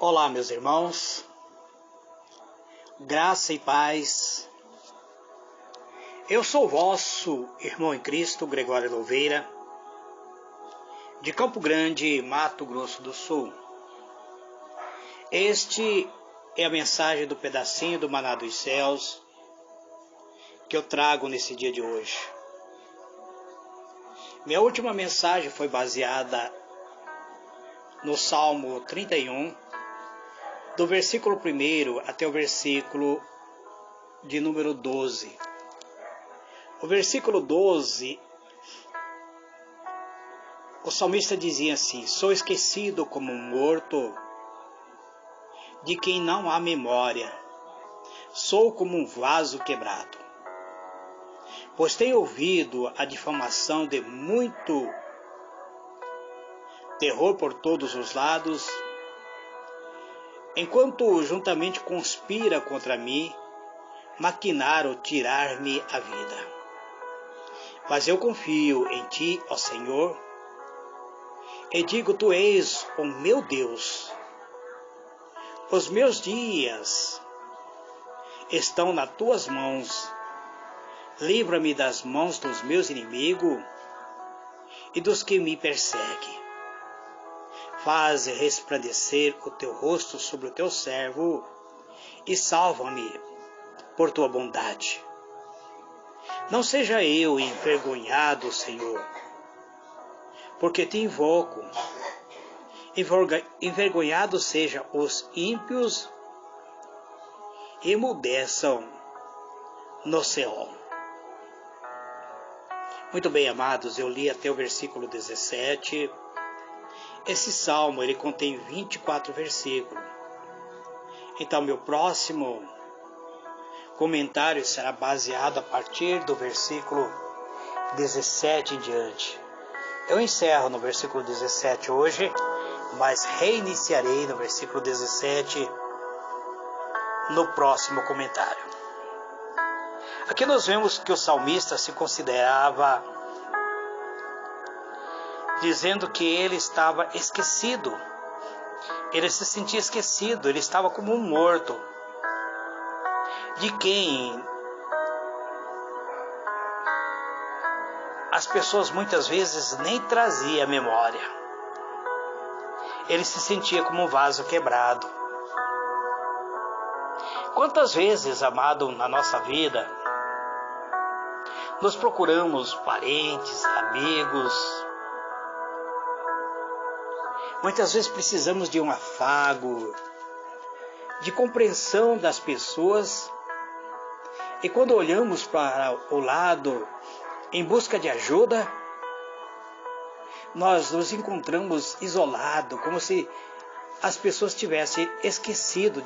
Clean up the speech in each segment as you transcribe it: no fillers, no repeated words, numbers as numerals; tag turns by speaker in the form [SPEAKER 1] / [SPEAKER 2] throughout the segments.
[SPEAKER 1] Olá, meus irmãos, graça e paz. Eu sou o vosso irmão em Cristo, Gregório Louveira, de Campo Grande, Mato Grosso do Sul. Este é a mensagem do pedacinho do Maná dos Céus que eu trago nesse dia de hoje. Minha última mensagem foi baseada no Salmo 31, do versículo 1 até o versículo de número 12. O versículo 12, o salmista dizia assim: sou esquecido como um morto, de quem não há memória, sou como um vaso quebrado, pois tenho ouvido a difamação de muito terror por todos os lados, enquanto juntamente conspira contra mim, maquinaram tirar-me a vida. Mas eu confio em ti, ó Senhor, e digo, tu és o meu Deus. Os meus dias estão nas tuas mãos. Livra-me das mãos dos meus inimigos e dos que me perseguem. Faze resplandecer o teu rosto sobre o teu servo e salva-me por tua bondade. Não seja eu envergonhado, Senhor, porque te invoco. Envergonhados sejam os ímpios e emudeçam no Seol. Muito bem, amados, eu li até o versículo 17. Esse salmo, ele contém 24 versículos. Então, meu próximo comentário será baseado a partir do versículo 17 em diante. Eu encerro no versículo 17 hoje, mas reiniciarei no versículo 17 no próximo comentário. Aqui nós vemos que o salmista se considerava dizendo que ele estava esquecido. Ele se sentia esquecido, ele estava como um morto, de quem as pessoas muitas vezes nem traziam a memória. Ele se sentia como um vaso quebrado. Quantas vezes, amado, na nossa vida, nós procuramos parentes, amigos, muitas vezes precisamos de um afago, de compreensão das pessoas, e quando olhamos para o lado em busca de ajuda, nós nos encontramos isolados, como se as pessoas tivessem esquecido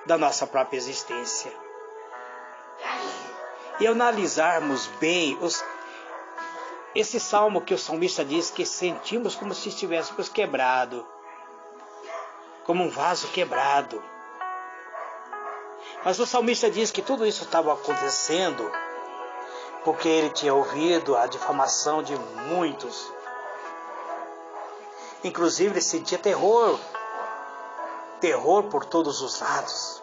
[SPEAKER 1] da nossa própria existência. E ao analisarmos bem esse salmo que o salmista diz que sentimos como se estivéssemos quebrado, como um vaso quebrado. Mas o salmista diz que tudo isso estava acontecendo porque ele tinha ouvido a difamação de muitos. Inclusive ele sentia terror por todos os lados.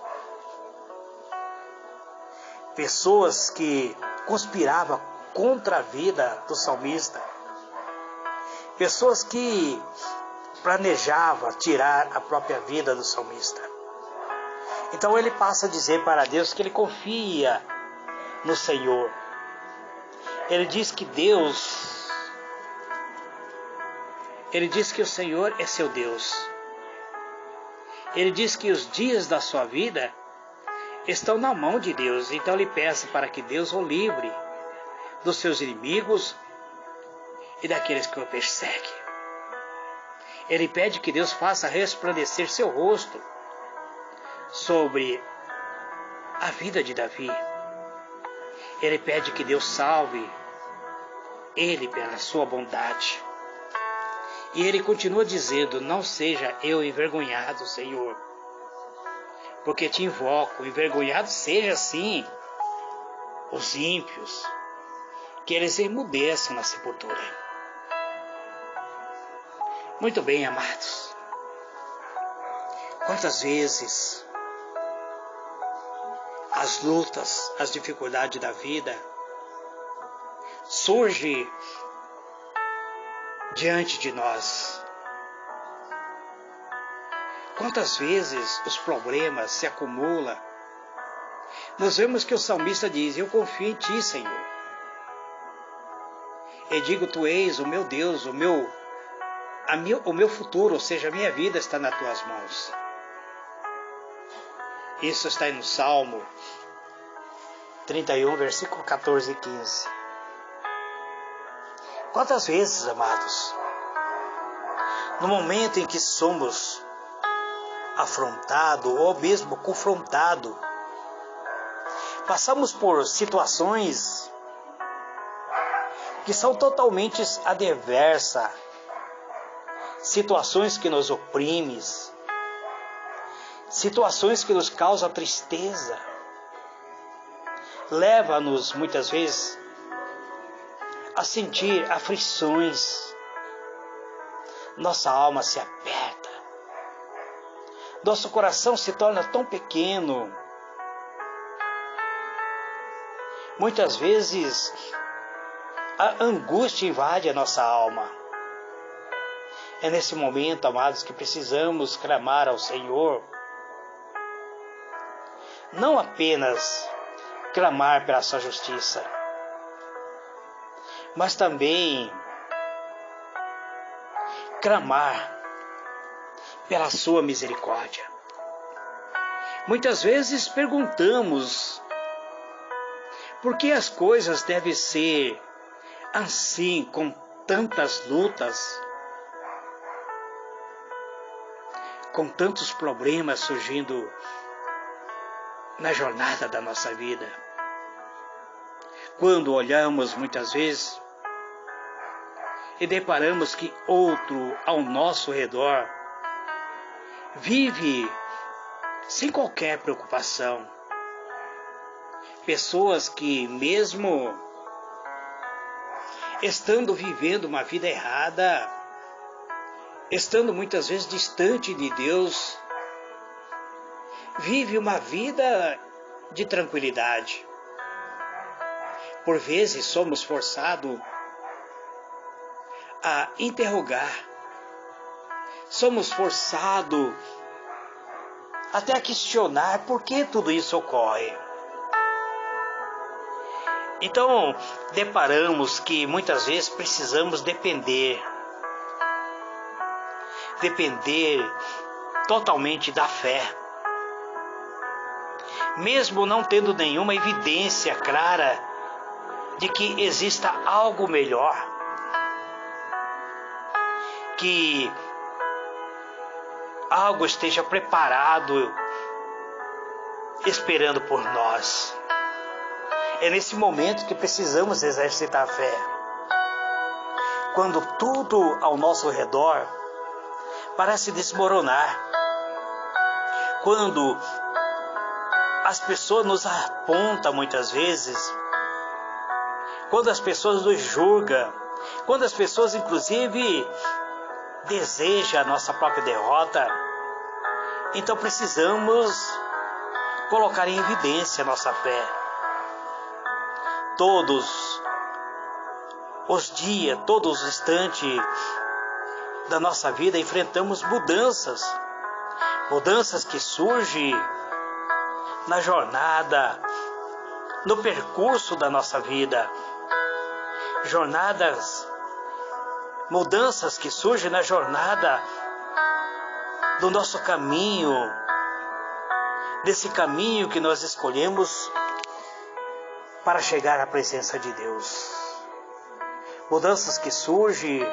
[SPEAKER 1] Pessoas que conspiravam contra a vida do salmista. Pessoas que planejavam tirar a própria vida do salmista. Então ele passa a dizer para Deus que ele confia no Senhor. Ele diz que o Senhor é seu Deus. Ele diz que os dias da sua vida estão na mão de Deus. Então ele peça para que Deus o livre dos seus inimigos e daqueles que o perseguem. Ele pede que Deus faça resplandecer seu rosto sobre a vida de Davi. Ele pede que Deus salve ele pela sua bondade. E ele continua dizendo: não seja eu envergonhado, Senhor, porque te invoco. Envergonhado seja sim os ímpios, que eles emudeçam na sepultura. Muito bem, amados. Quantas vezes as lutas, as dificuldades da vida surgem diante de nós. Quantas vezes os problemas se acumulam. Nós vemos que o salmista diz: eu confio em ti, Senhor. Eu digo, tu és o meu Deus, o meu futuro, ou seja, a minha vida está nas tuas mãos. Isso está aí no Salmo 31, versículo 14 e 15. Quantas vezes, amados, no momento em que somos afrontados ou mesmo confrontados, passamos por situações que são totalmente adversas, situações que nos oprimem, situações que nos causam tristeza, leva-nos muitas vezes a sentir aflições, nossa alma se aperta, nosso coração se torna tão pequeno, muitas vezes a angústia invade a nossa alma. É nesse momento, amados, que precisamos clamar ao Senhor, não apenas clamar pela sua justiça, mas também clamar pela sua misericórdia. Muitas vezes perguntamos por que as coisas devem ser assim, com tantas lutas, com tantos problemas surgindo na jornada da nossa vida. Quando olhamos muitas vezes e deparamos que outro ao nosso redor vive sem qualquer preocupação. Pessoas que mesmo estando vivendo uma vida errada, estando muitas vezes distante de Deus, vive uma vida de tranquilidade. Por vezes somos forçados a interrogar, somos forçados até a questionar por que tudo isso ocorre. Então, deparamos que muitas vezes precisamos depender totalmente da fé. Mesmo não tendo nenhuma evidência clara de que exista algo melhor, que algo esteja preparado, esperando por nós. É nesse momento que precisamos exercitar a fé. Quando tudo ao nosso redor parece desmoronar, quando as pessoas nos apontam muitas vezes, quando as pessoas nos julgam, quando as pessoas inclusive desejam a nossa própria derrota, então precisamos colocar em evidência a nossa fé. Todos os dias, todos os instantes da nossa vida enfrentamos mudanças que surgem na jornada, no percurso da nossa vida, mudanças que surgem na jornada do nosso caminho, desse caminho que nós escolhemos para chegar à presença de Deus. Mudanças que surgem,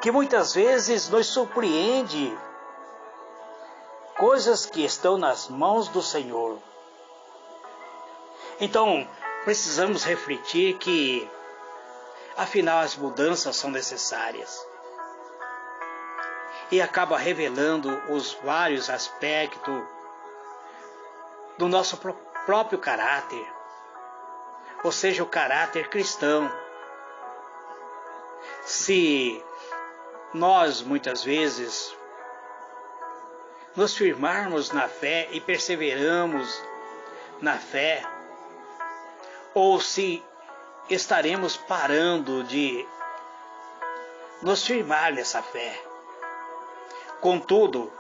[SPEAKER 1] que muitas vezes nos surpreende, coisas que estão nas mãos do Senhor. Então, precisamos refletir que, afinal, as mudanças são necessárias. E acaba revelando os vários aspectos do nosso próprio caráter, ou seja, o caráter cristão. Se nós muitas vezes nos firmarmos na fé e perseveramos na fé, ou se estaremos parando de nos firmar nessa fé. Contudo,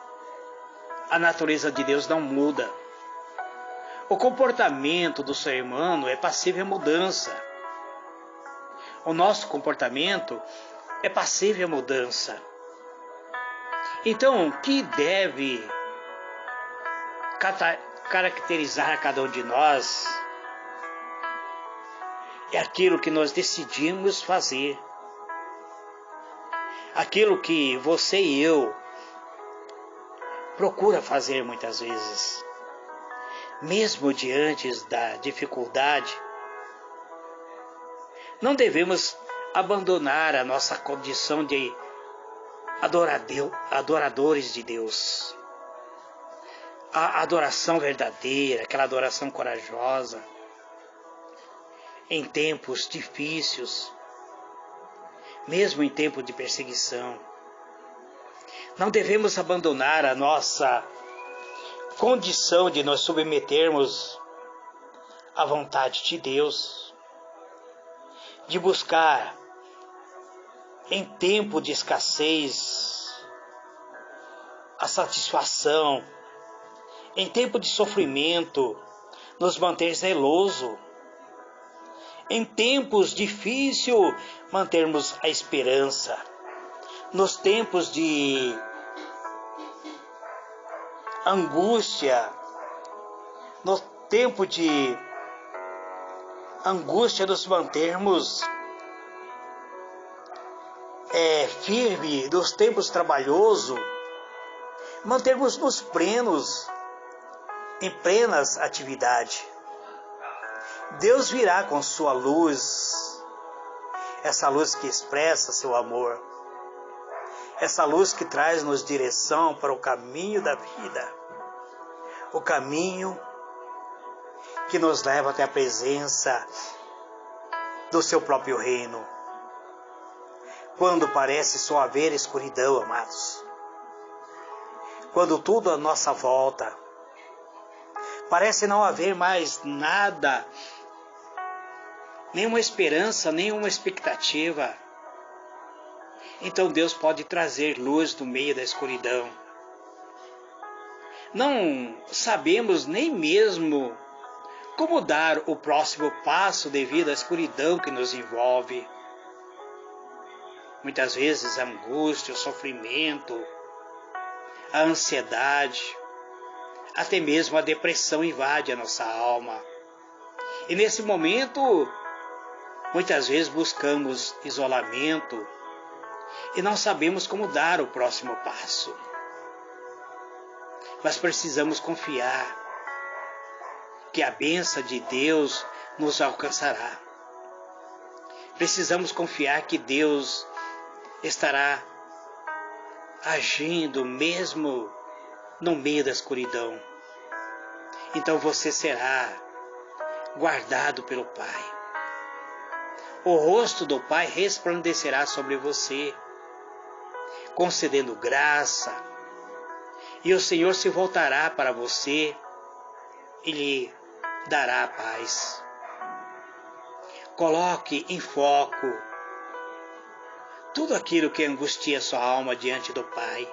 [SPEAKER 1] a natureza de Deus não muda. O comportamento do ser humano é passível a mudança. O nosso comportamento é passível a mudança. Então, o que deve caracterizar cada um de nós é aquilo que nós decidimos fazer. Aquilo que você e eu procura fazer muitas vezes. Mesmo diante da dificuldade, não devemos abandonar a nossa condição de adoradores de Deus. A adoração verdadeira, aquela adoração corajosa, em tempos difíceis, mesmo em tempo de perseguição. Não devemos abandonar a nossa condição de nos submetermos à vontade de Deus, de buscar em tempo de escassez a satisfação, em tempo de sofrimento nos manter zeloso, em tempos difíceis mantermos a esperança, nos tempos de angústia, no tempo de angústia nos mantermos firme, nos tempos trabalhosos, mantermos-nos plenos, em plenas atividade. Deus virá com sua luz, essa luz que expressa seu amor, essa luz que traz-nos direção para o caminho da vida, o caminho que nos leva até a presença do seu próprio reino. Quando parece só haver escuridão, amados, quando tudo à nossa volta parece não haver mais nada, nenhuma esperança, nenhuma expectativa, então Deus pode trazer luz no meio da escuridão. Não sabemos nem mesmo como dar o próximo passo devido à escuridão que nos envolve. Muitas vezes a angústia, o sofrimento, a ansiedade, até mesmo a depressão invade a nossa alma. E nesse momento, muitas vezes buscamos isolamento e não sabemos como dar o próximo passo. Mas precisamos confiar que a bênção de Deus nos alcançará. Precisamos confiar que Deus estará agindo mesmo no meio da escuridão. Então você será guardado pelo Pai. O rosto do Pai resplandecerá sobre você, concedendo graça, e o Senhor se voltará para você e lhe dará paz. Coloque em foco tudo aquilo que angustia sua alma diante do Pai.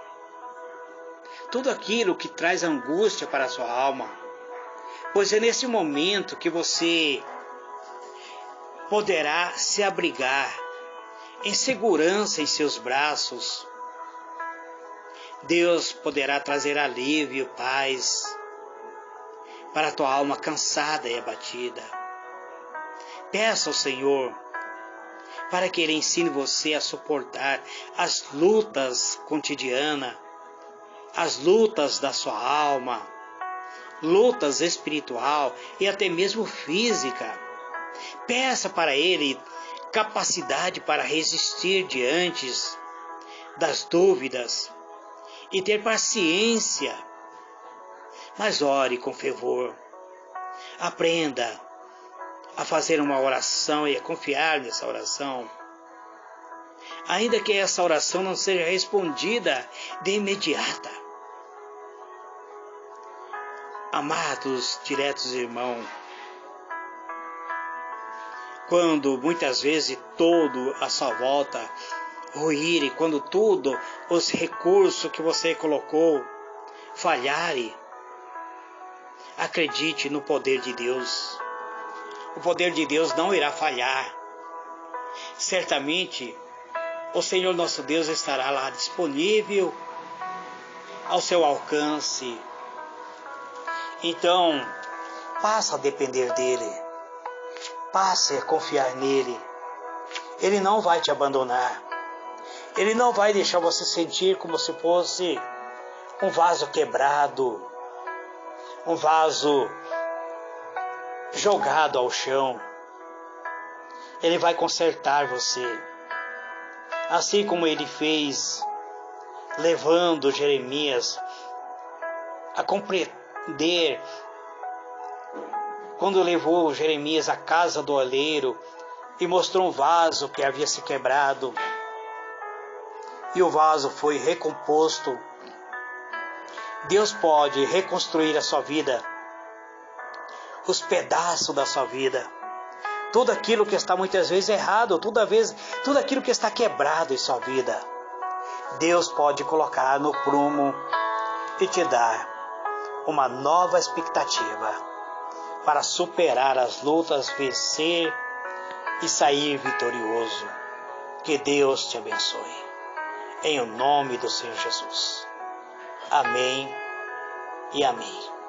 [SPEAKER 1] Tudo aquilo que traz angústia para a sua alma. Pois é nesse momento que você poderá se abrigar em segurança em seus braços. Deus poderá trazer alívio, paz para a tua alma cansada e abatida. Peça ao Senhor para que Ele ensine você a suportar as lutas cotidianas, as lutas da sua alma, lutas espiritual e até mesmo física. Peça para Ele capacidade para resistir diante das dúvidas e ter paciência. Mas ore com fervor. Aprenda a fazer uma oração e a confiar nessa oração. Ainda que essa oração não seja respondida de imediata, Amados, diretos irmãos, quando muitas vezes todo à sua volta ruir, e quando tudo, os recursos que você colocou falharem, acredite no poder de Deus. O poder de Deus não irá falhar. Certamente, o Senhor nosso Deus estará lá disponível ao seu alcance. Então, passe a depender dEle. Passe a confiar nele. Ele não vai te abandonar. Ele não vai deixar você sentir como se fosse um vaso quebrado, um vaso jogado ao chão. Ele vai consertar você. Assim como ele fez, levando Jeremias a compreender, quando levou Jeremias à casa do oleiro e mostrou um vaso que havia se quebrado, e o vaso foi recomposto. Deus pode reconstruir a sua vida, os pedaços da sua vida, tudo aquilo que está muitas vezes errado, tudo aquilo que está quebrado em sua vida. Deus pode colocar no prumo e te dar uma nova expectativa para superar as lutas, vencer e sair vitorioso. Que Deus te abençoe. Em o nome do Senhor Jesus. Amém e amém.